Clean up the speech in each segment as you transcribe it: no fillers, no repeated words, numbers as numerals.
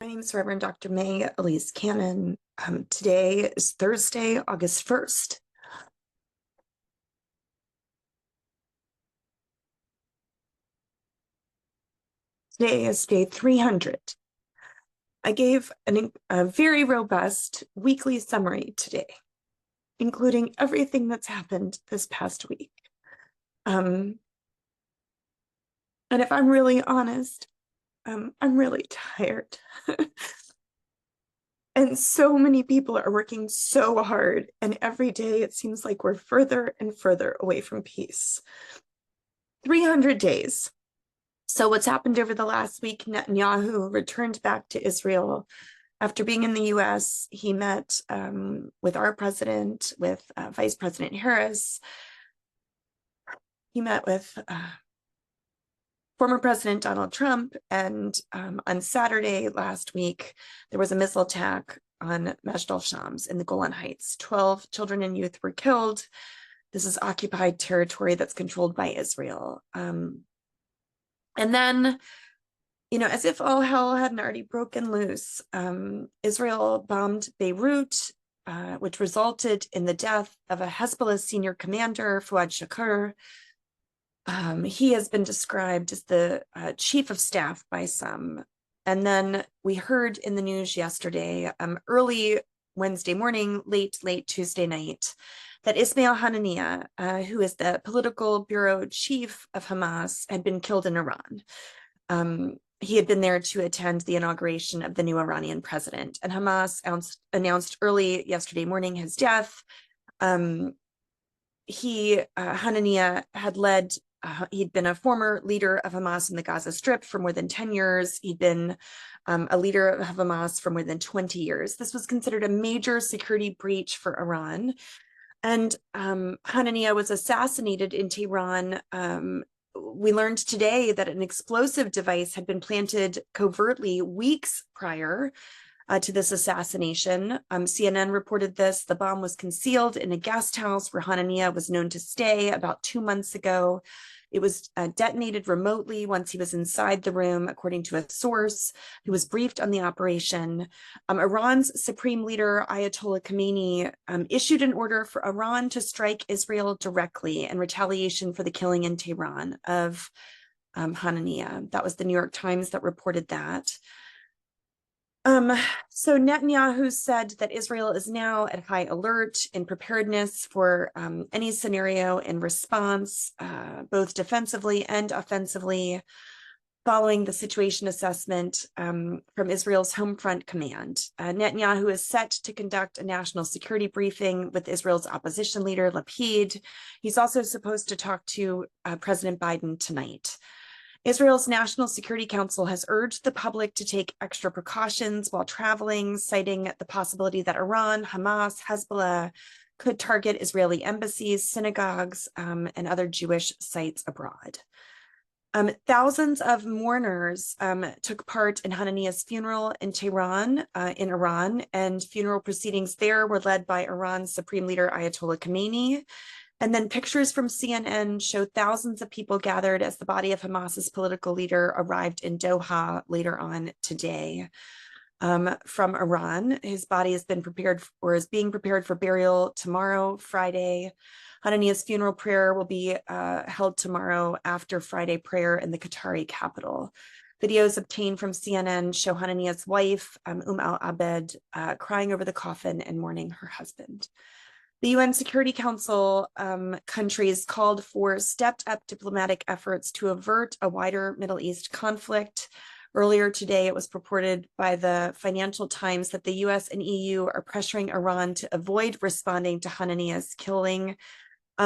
name is Reverend Dr. May Elise Cannon. Today is Thursday, August 1st. Today is day 300. I gave a very robust weekly summary today, including everything that's happened this past week. And if I'm really honest, I'm really tired. And so many people are working so hard, and every day it seems like we're further and further away from peace. 300 days. So what's happened over the last week, Netanyahu returned back to Israel. After being in the US, he met with our president, with Vice President Harris. He met with former President Donald Trump, and on Saturday last week, there was a missile attack on Majdal Shams in the Golan Heights. 12 children and youth were killed. This is occupied territory that's controlled by Israel. And then, as if all hell hadn't already broken loose, Israel bombed Beirut, which resulted in the death of a Hezbollah senior commander, Fuad Shakir. He has been described as the chief of staff by some. And then we heard in the news yesterday, early Wednesday morning, late Tuesday night, that Ismail Haniyeh, who is the political bureau chief of Hamas, had been killed in Iran. He had been there to attend the inauguration of the new Iranian president, and Hamas announced early yesterday morning his death. Haniyeh had led, he'd been a former leader of Hamas in the Gaza Strip for more than 10 years. He'd been a leader of Hamas for more than 20 years. This was considered a major security breach for Iran. And Haniyeh was assassinated in Tehran. We learned today that an explosive device had been planted covertly weeks prior to this assassination. CNN reported this. The bomb was concealed in a guest house where Haniyeh was known to stay about 2 months ago. It was detonated remotely once he was inside the room, according to a source who was briefed on the operation. Iran's supreme leader, Ayatollah Khamenei, issued an order for Iran to strike Israel directly in retaliation for the killing in Tehran of Haniyeh. That was the New York Times that reported that. So Netanyahu said that Israel is now at high alert in preparedness for any scenario in response, both defensively and offensively, following the situation assessment from Israel's Home Front Command. Netanyahu is set to conduct a national security briefing with Israel's opposition leader, Lapid. He's also supposed to talk to President Biden tonight. Israel's National Security Council has urged the public to take extra precautions while traveling, citing the possibility that Iran, Hamas, Hezbollah could target Israeli embassies, synagogues, and other Jewish sites abroad. Thousands of mourners took part in Haniyeh's funeral in Tehran, in Iran, and funeral proceedings there were led by Iran's Supreme Leader Ayatollah Khamenei. And then pictures from CNN show thousands of people gathered as the body of Hamas's political leader arrived in Doha later on today. From Iran, his body has been prepared or is being prepared for burial tomorrow, Friday. Haniyeh's funeral prayer will be held tomorrow after Friday prayer in the Qatari capital. Videos obtained from CNN show Haniyeh's wife, al-Abed, crying over the coffin and mourning her husband. The UN Security Council countries called for stepped-up diplomatic efforts to avert a wider Middle East conflict. Earlier today, it was reported by the Financial Times that the US and EU are pressuring Iran to avoid responding to Haniyeh's killing.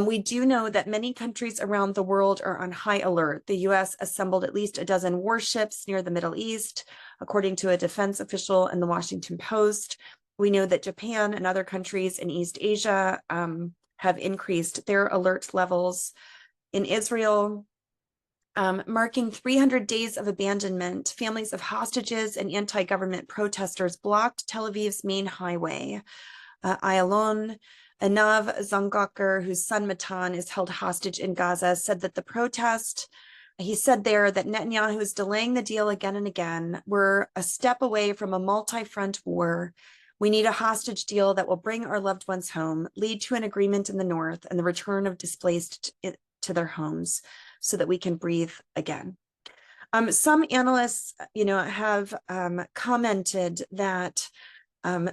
We do know that many countries around the world are on high alert. The US assembled at least a dozen warships near the Middle East, according to a defense official in the Washington Post. We know that Japan and other countries in East Asia have increased their alert levels. In Israel, marking 300 days of abandonment, families of hostages and anti-government protesters blocked Tel Aviv's main highway. Ayalon, Enav Zangaker, whose son Matan is held hostage in Gaza, said that the protest he said there that Netanyahu is delaying the deal again and again. We're a step away from a multi-front war. We need a hostage deal that will bring our loved ones home, lead to an agreement in the north and the return of displaced to their homes so that we can breathe again. Some analysts, have commented that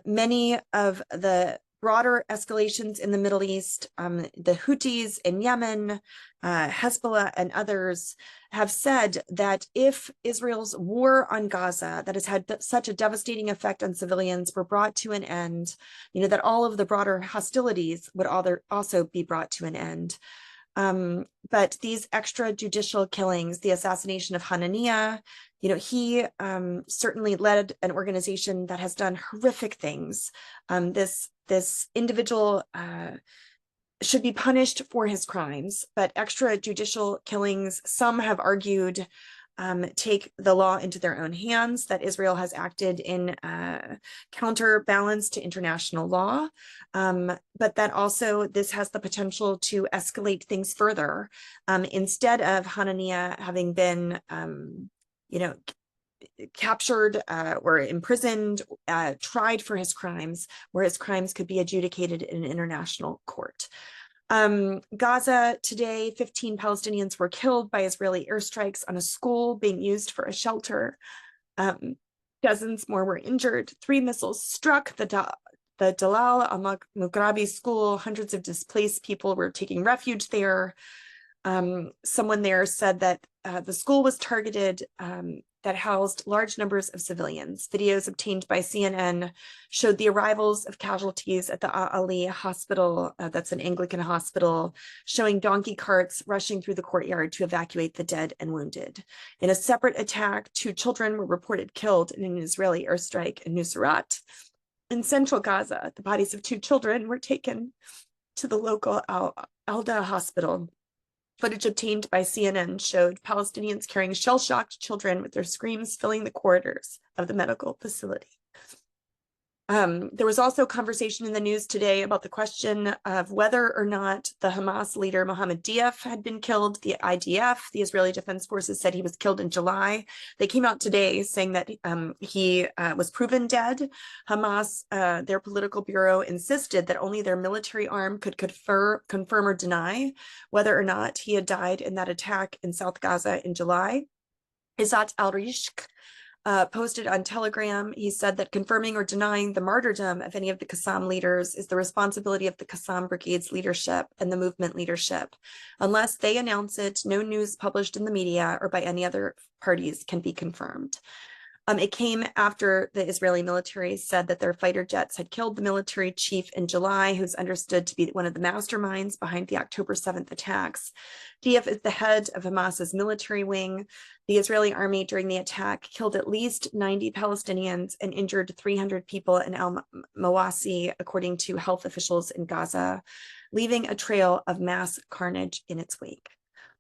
many of the broader escalations in the Middle East, the Houthis in Yemen, Hezbollah and others have said that if Israel's war on Gaza that has had such a devastating effect on civilians were brought to an end, that all of the broader hostilities would also be brought to an end. But these extrajudicial killings, the assassination of Hanania, he certainly led an organization that has done horrific things. This individual should be punished for his crimes, but extrajudicial killings, some have argued, take the law into their own hands, that Israel has acted in counterbalance to international law, but that also this has the potential to escalate things further. Instead of Hanania having been, captured or imprisoned, tried for his crimes, where his crimes could be adjudicated in an international court. Gaza today, 15 Palestinians were killed by Israeli airstrikes on a school being used for a shelter. Dozens more were injured. 3 missiles struck the Dalal al-Mughrabi school. Hundreds of displaced people were taking refuge there. Someone there said that the school was targeted, that housed large numbers of civilians. Videos obtained by CNN showed the arrivals of casualties at the Ali hospital, that's an Anglican hospital, showing donkey carts rushing through the courtyard to evacuate the dead and wounded. In a separate attack, 2 children were reported killed in an Israeli airstrike in Nusrat. In central Gaza, the bodies of 2 children were taken to the local Al-Da hospital. Footage obtained by CNN showed Palestinians carrying shell-shocked children with their screams filling the corridors of the medical facility. There was also conversation in the news today about the question of whether or not the Hamas leader Mohammed Diaf had been killed. The IDF, the Israeli Defense Forces, said he was killed in July. They came out today saying that he was proven dead. Hamas, their political bureau, insisted that only their military arm could confirm or deny whether or not he had died in that attack in South Gaza in July. Izzat al-Rishq posted on Telegram, he said that confirming or denying the martyrdom of any of the Qassam leaders is the responsibility of the Qassam Brigade's leadership and the movement leadership. Unless they announce it, no news published in the media or by any other parties can be confirmed. It came after the Israeli military said that their fighter jets had killed the military chief in July, who's understood to be one of the masterminds behind the October 7th attacks. Diaf is the head of Hamas's military wing. The Israeli army during the attack killed at least 90 Palestinians and injured 300 people in al-Mawasi, according to health officials in Gaza, leaving a trail of mass carnage in its wake.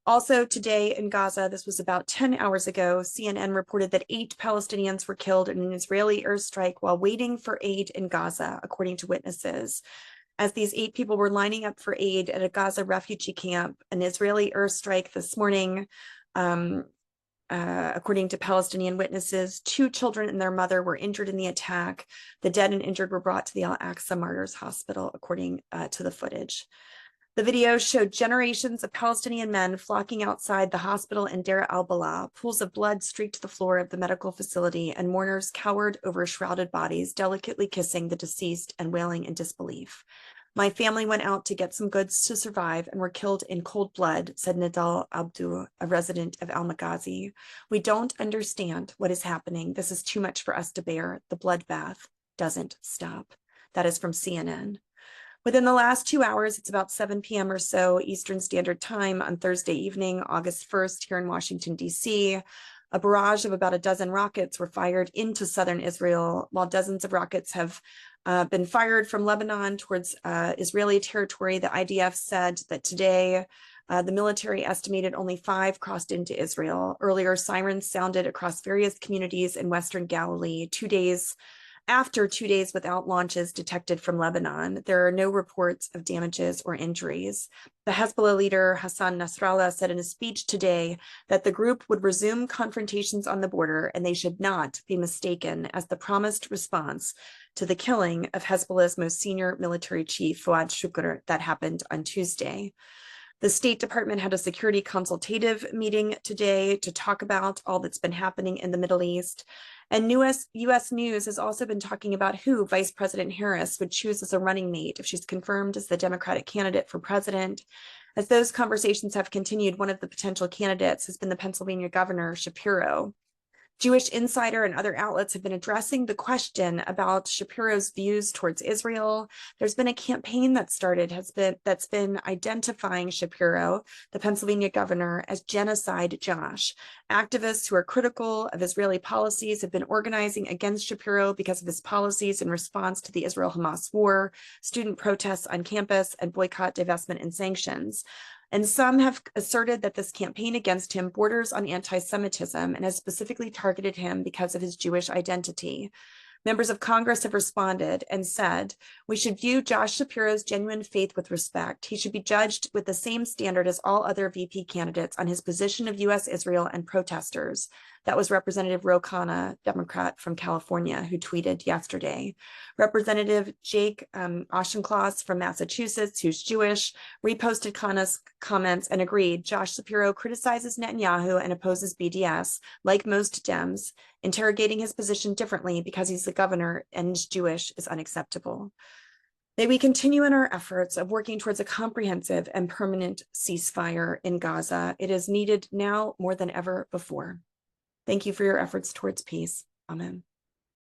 Also today in Gaza, this was about 10 hours ago, CNN reported that 8 Palestinians were killed in an Israeli airstrike while waiting for aid in Gaza, according to witnesses. As these 8 people were lining up for aid at a Gaza refugee camp, an Israeli airstrike this morning, according to Palestinian witnesses, 2 children and their mother were injured in the attack. The dead and injured were brought to the Al-Aqsa Martyrs Hospital, according to the footage. The video showed generations of Palestinian men flocking outside the hospital in Deir al-Balah. Pools of blood streaked the floor of the medical facility, and mourners cowered over shrouded bodies, delicately kissing the deceased and wailing in disbelief. My family went out to get some goods to survive and were killed in cold blood, said Nidal Abdu, a resident of Al-Maghazi. We don't understand what is happening. This is too much for us to bear. The bloodbath doesn't stop. That is from CNN. Within the last 2 hours, it's about 7 p.m. or so Eastern Standard Time on Thursday evening, August 1st, here in Washington, D.C., a barrage of about a dozen rockets were fired into southern Israel, while dozens of rockets have been fired from Lebanon towards Israeli territory. The IDF said that today the military estimated only 5 crossed into Israel. Earlier, sirens sounded across various communities in Western Galilee 2 days after 2 days without launches detected from Lebanon. There are no reports of damages or injuries. The Hezbollah leader Hassan Nasrallah said in a speech today that the group would resume confrontations on the border and they should not be mistaken as the promised response to the killing of Hezbollah's most senior military chief, Fouad Shukr, that happened on Tuesday. The State Department had a security consultative meeting today to talk about all that's been happening in the Middle East. And US News has also been talking about who Vice President Harris would choose as a running mate if she's confirmed as the Democratic candidate for president. As those conversations have continued, one of the potential candidates has been the Pennsylvania governor, Shapiro. Jewish Insider and other outlets have been addressing the question about Shapiro's views towards Israel. There's been a campaign that started that's been identifying Shapiro, the Pennsylvania governor, as Genocide Josh. Activists who are critical of Israeli policies have been organizing against Shapiro because of his policies in response to the Israel-Hamas war, student protests on campus, and boycott, divestment, and sanctions. And some have asserted that this campaign against him borders on anti-Semitism and has specifically targeted him because of his Jewish identity. Members of Congress have responded and said, we should view Josh Shapiro's genuine faith with respect. He should be judged with the same standard as all other VP candidates on his position of U.S., Israel, and protesters. That was Representative Ro Khanna, Democrat from California, who tweeted yesterday. Representative Jake Auchincloss from Massachusetts, who's Jewish, reposted Khanna's comments and agreed Josh Shapiro criticizes Netanyahu and opposes BDS, like most Dems. Interrogating his position differently because he's the governor and is Jewish is unacceptable. May we continue in our efforts of working towards a comprehensive and permanent ceasefire in Gaza. It is needed now more than ever before. Thank you for your efforts towards peace. Amen.